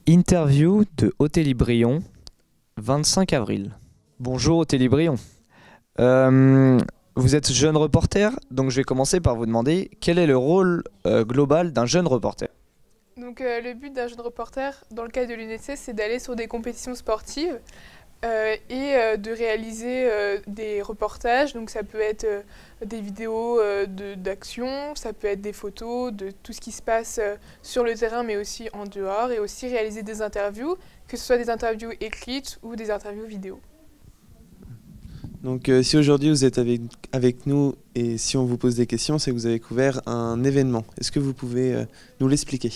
Interview de Othélie Brion, 25 avril. Bonjour Othélie Brion. Euh, Vous êtes jeune reporter, donc je vais commencer par vous demander quel est le rôle global d'un jeune reporter. Le but d'un jeune reporter, dans le cadre de l'UNSS, c'est d'aller sur des compétitions sportives de réaliser des reportages. Donc ça peut être des vidéos d'action, ça peut être des photos de tout ce qui se passe sur le terrain, mais aussi en dehors, et aussi réaliser des interviews, que ce soit des interviews écrites ou des interviews vidéo. Donc si aujourd'hui vous êtes avec nous et si on vous pose des questions, c'est que vous avez couvert un événement. Est-ce que vous pouvez nous l'expliquer?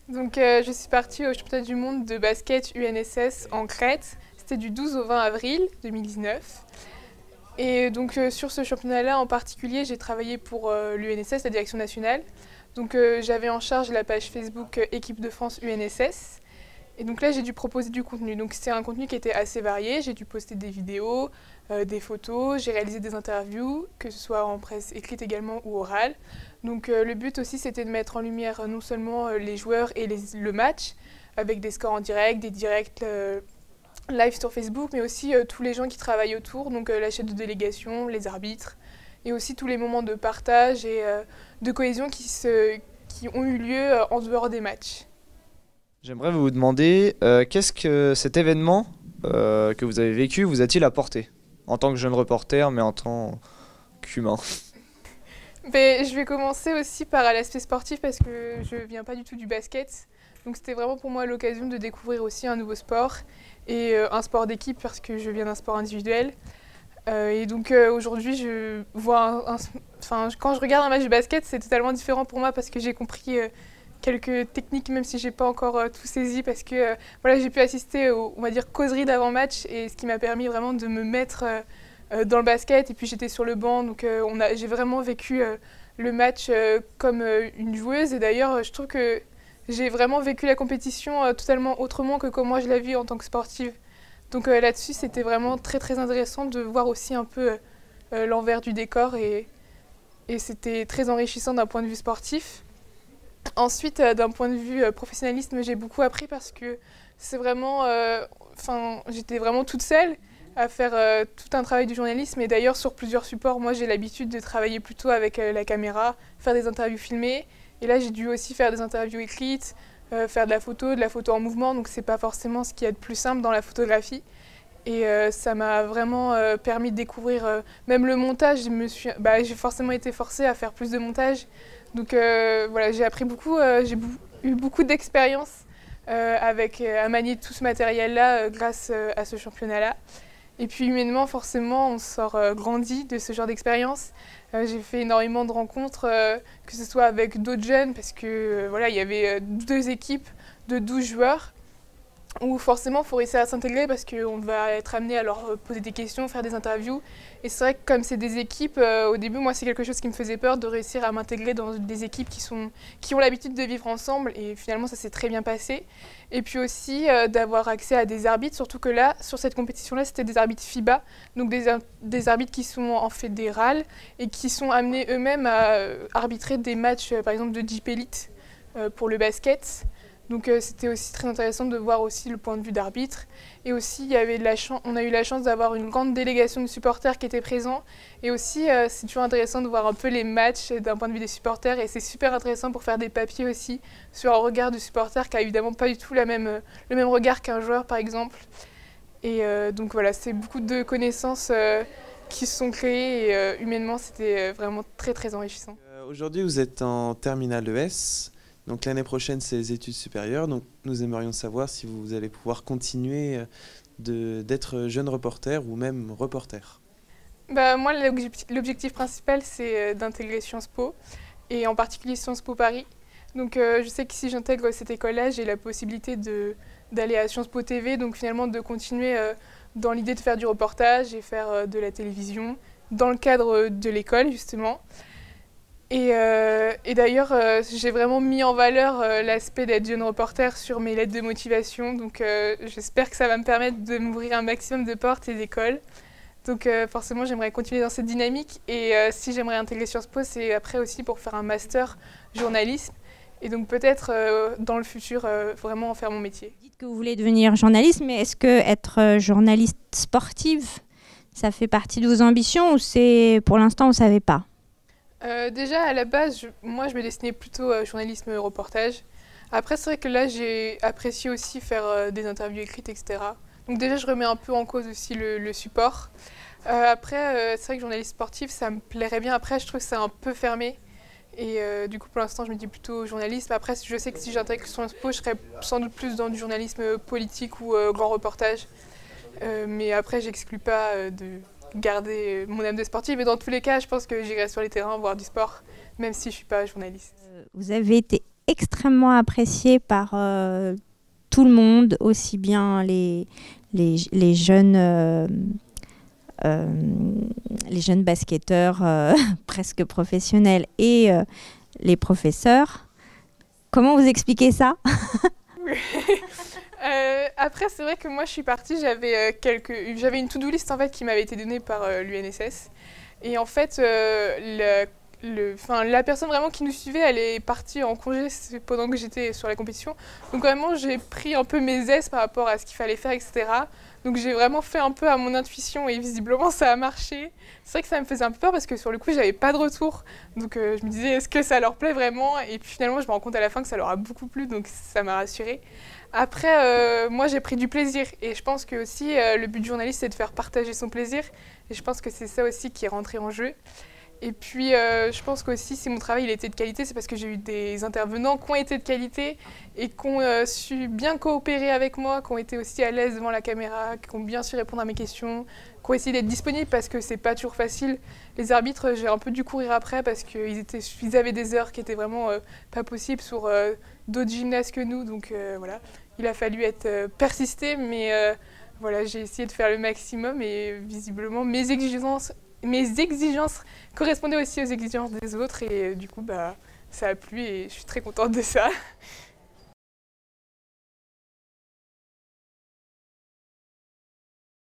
Je suis partie au championnat du monde de basket UNSS en Crète. C'était du 12 au 20 avril 2019. Sur ce championnat-là en particulier, j'ai travaillé pour l'UNSS, la direction nationale. J'avais en charge la page Facebook Équipe de France UNSS. Et donc là, j'ai dû proposer du contenu. Donc c'est un contenu qui était assez varié. J'ai dû poster des vidéos, des photos, j'ai réalisé des interviews, que ce soit en presse écrite également ou orale. Le but aussi, c'était de mettre en lumière non seulement les joueurs et le match, avec des scores en direct, des directs live sur Facebook, mais aussi tous les gens qui travaillent autour, la chef de délégation, les arbitres, et aussi tous les moments de partage et de cohésion qui ont eu lieu en dehors des matchs. J'aimerais vous demander qu'est-ce que cet événement que vous avez vécu vous a-t-il apporté en tant que jeune reporter, mais en tant qu'humain? Je vais commencer aussi par l'aspect sportif parce que je viens pas du tout du basket. Donc c'était vraiment pour moi l'occasion de découvrir aussi un nouveau sport et un sport d'équipe parce que je viens d'un sport individuel. Aujourd'hui, je vois quand je regarde un match de basket, c'est totalement différent pour moi parce que j'ai compris quelques techniques, même si j'ai pas encore tout saisi, parce que j'ai pu assister aux, on va dire, causeries d'avant-match, et ce qui m'a permis vraiment de me mettre dans le basket. Et puis j'étais sur le banc, j'ai vraiment vécu le match comme une joueuse. Et d'ailleurs, je trouve que j'ai vraiment vécu la compétition totalement autrement que comme moi je l'ai vue en tant que sportive. Là-dessus, c'était vraiment très très intéressant de voir aussi un peu l'envers du décor, et c'était très enrichissant d'un point de vue sportif. Ensuite, d'un point de vue professionnalisme, j'ai beaucoup appris parce que c'est vraiment, j'étais vraiment toute seule à faire tout un travail du journalisme. Et d'ailleurs, sur plusieurs supports, moi j'ai l'habitude de travailler plutôt avec la caméra, faire des interviews filmées. Et là, j'ai dû aussi faire des interviews écrites, faire de la photo en mouvement. Donc c'est pas forcément ce qu'il y a de plus simple dans la photographie. Et ça m'a vraiment permis de découvrir même le montage. J'ai forcément été forcée à faire plus de montage. J'ai appris beaucoup, eu beaucoup d'expérience à manier tout ce matériel-là grâce à ce championnat-là. Et puis humainement, forcément, on sort grandi de ce genre d'expérience. J'ai fait énormément de rencontres, que ce soit avec d'autres jeunes, parce que il y avait deux équipes de 12 joueurs où forcément il faut réussir à s'intégrer parce qu'on va être amené à leur poser des questions, faire des interviews. Et c'est vrai que comme c'est des équipes, au début moi c'est quelque chose qui me faisait peur de réussir à m'intégrer dans des équipes qui ont l'habitude de vivre ensemble, et finalement ça s'est très bien passé. Et puis aussi d'avoir accès à des arbitres, surtout que là, sur cette compétition-là, c'était des arbitres FIBA, donc des arbitres qui sont en fédéral et qui sont amenés eux-mêmes à arbitrer des matchs par exemple de Jeep Elite pour le basket. C'était aussi très intéressant de voir aussi le point de vue d'arbitre. Et aussi, on a eu la chance d'avoir une grande délégation de supporters qui étaient présents. Et aussi, c'est toujours intéressant de voir un peu les matchs d'un point de vue des supporters. Et c'est super intéressant pour faire des papiers aussi sur un regard de supporter qui a évidemment pas du tout le même regard qu'un joueur, par exemple. C'est beaucoup de connaissances qui se sont créées. Et humainement, c'était vraiment très très enrichissant. Aujourd'hui vous êtes en terminale ES. Donc l'année prochaine, c'est les études supérieures. Donc nous aimerions savoir si vous allez pouvoir continuer d'être jeune reporter ou même reporter. Moi, l'objectif principal, c'est d'intégrer Sciences Po, et en particulier Sciences Po Paris. Je sais que si j'intègre cette école-là, j'ai la possibilité d'aller à Sciences Po TV, donc finalement de continuer dans l'idée de faire du reportage et faire de la télévision dans le cadre de l'école, justement. Et d'ailleurs, j'ai vraiment mis en valeur l'aspect d'être jeune reporter sur mes lettres de motivation. J'espère que ça va me permettre de m'ouvrir un maximum de portes et d'écoles. Forcément, j'aimerais continuer dans cette dynamique. Et si j'aimerais intégrer Sciences Po, c'est après aussi pour faire un master journalisme. Et donc peut-être dans le futur, vraiment en faire mon métier. Vous dites que vous voulez devenir journaliste, mais est-ce que être journaliste sportive, ça fait partie de vos ambitions ou c'est pour l'instant, vous ne savez pas? Déjà, à la base, moi, je me destinais plutôt à journalisme reportage. Après, c'est vrai que là, j'ai apprécié aussi faire des interviews écrites, etc. Donc déjà, je remets un peu en cause aussi le support. Après, c'est vrai que journaliste sportif, ça me plairait bien. Après, je trouve que c'est un peu fermé. Et du coup, pour l'instant, je me dis plutôt journalisme. Après, je sais que si j'intègre Sciences Po, je serais sans doute plus dans du journalisme politique ou grand reportage. Mais après, j'exclus pas de garder mon âme de sportive. Et dans tous les cas, je pense que j'irai sur les terrains voir du sport, même si je ne suis pas journaliste. Vous avez été extrêmement apprécié par tout le monde, aussi bien les jeunes basketteurs presque professionnels et les professeurs. Comment vous expliquez ça? Après, c'est vrai que moi, je suis partie, j'avais une to-do list en fait, qui m'avait été donnée par l'UNSS. Et en fait, la personne vraiment qui nous suivait, elle est partie en congé pendant que j'étais sur la compétition. Donc vraiment, j'ai pris un peu mes aises par rapport à ce qu'il fallait faire, etc. Donc j'ai vraiment fait un peu à mon intuition et visiblement ça a marché. C'est vrai que ça me faisait un peu peur parce que sur le coup j'avais pas de retour. Donc je me disais est-ce que ça leur plaît vraiment? Et puis finalement je me rends compte à la fin que ça leur a beaucoup plu, donc ça m'a rassurée. Après moi j'ai pris du plaisir et je pense que aussi le but du journaliste c'est de faire partager son plaisir. Et je pense que c'est ça aussi qui est rentré en jeu. Et puis, je pense qu'aussi, si mon travail il était de qualité, c'est parce que j'ai eu des intervenants qui ont été de qualité et qui ont su bien coopérer avec moi, qui ont été aussi à l'aise devant la caméra, qui ont bien su répondre à mes questions, qui ont essayé d'être disponibles parce que c'est pas toujours facile. Les arbitres, j'ai un peu dû courir après parce qu'ils avaient des heures qui étaient vraiment pas possibles sur d'autres gymnases que nous. Donc voilà, il a fallu être persisté, mais voilà, j'ai essayé de faire le maximum et visiblement mes exigences correspondaient aussi aux exigences des autres et du coup ça a plu et je suis très contente de ça.